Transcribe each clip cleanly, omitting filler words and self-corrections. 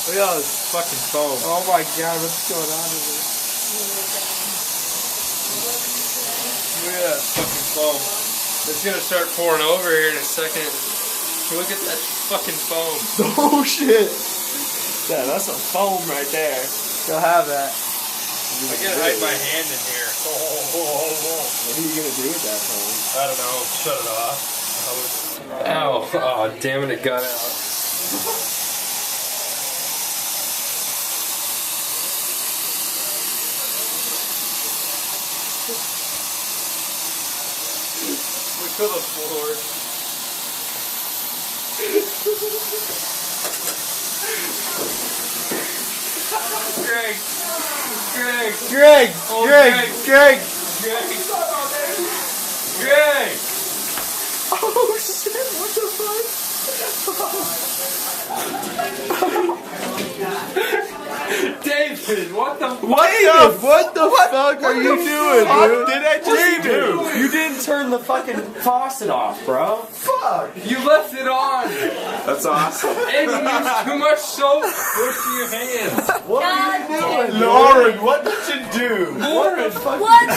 Look at all this fucking foam. Oh my god, what's going on in this? Look at that fucking foam. It's gonna start pouring over here in a second. Look at that fucking foam. Oh shit! Yeah, that's a foam right there. You'll have that. I gotta hide my hand in here. What are you gonna do with that foam? I don't know. Shut it off. Ow. Oh, damn it, it got out. Look to the floor. Greg! Greg! Greg! Oh, Greg! Greg! Greg! Greg! Oh shit, what the fuck? David, what the fuck? What the fuck are you doing, dude? Did I just do? You didn't turn the fucking faucet off, bro. Fuck! You left it on! That's awesome. And you used too much soap washing your hands. What are you doing? Lauren, what did you do? Lauren, What the fuck? what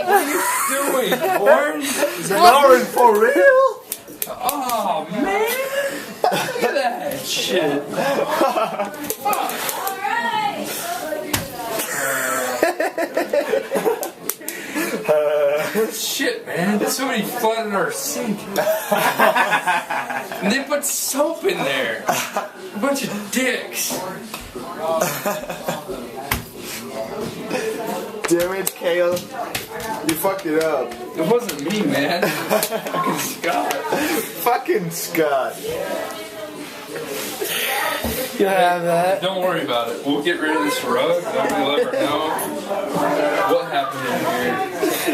are you doing? Lauren? Lauren, for real? Oh, man. Look at that shit. Shit, man. Somebody flooded our sink. And they put soap in there. A bunch of dicks. Damn it, Kale. You fucked it up. It wasn't me, man. Fucking Scott. Fucking Scott. You have that. Don't worry about it. We'll get rid of this rug. Nobody will ever know what happened in here.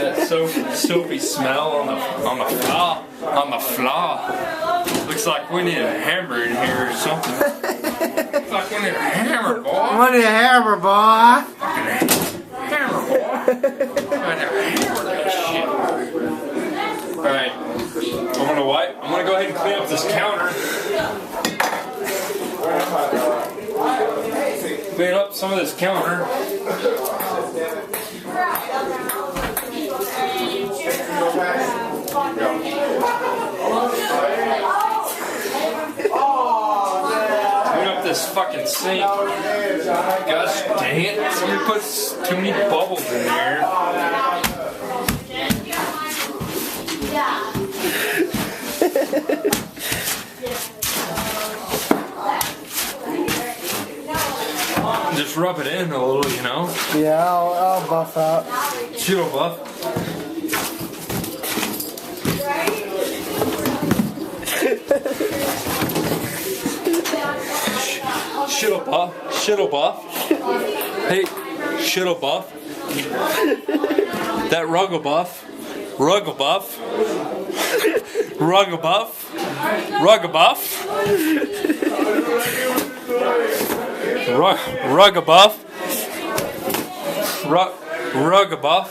That soapy smell on the floor. Looks like we need a hammer in here or something. Looks like we need a hammer, boy. What a hammer, boy. Fucking hammer, boy. I never hammer that shit. Alright. I'm gonna wipe. I'm gonna go ahead and clean up this counter. Clean up some of this counter. Clean up this fucking sink. Gosh dang it. Somebody puts too many bubbles in there. Just rub it in a little, you know? Yeah, I'll buff out. Shit'll buff. Shit'll buff. Shit'll buff. Hey, shit'll buff. That rug'll buff. Rug'll buff. Rug'll buff. Rug'll buff. Rug-a-buff. Rug-a-buff.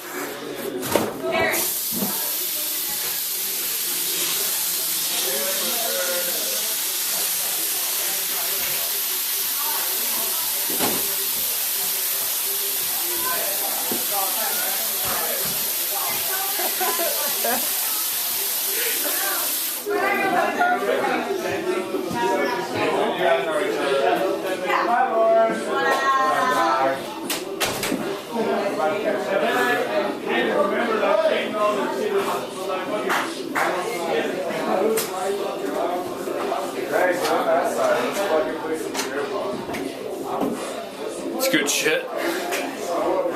It's good shit.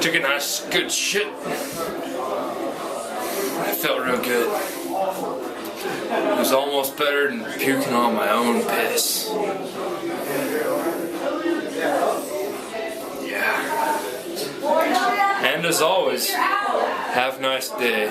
Took a nice good shit. It felt real good. It was almost better than puking on my own piss. Yeah. And as always, have a nice day.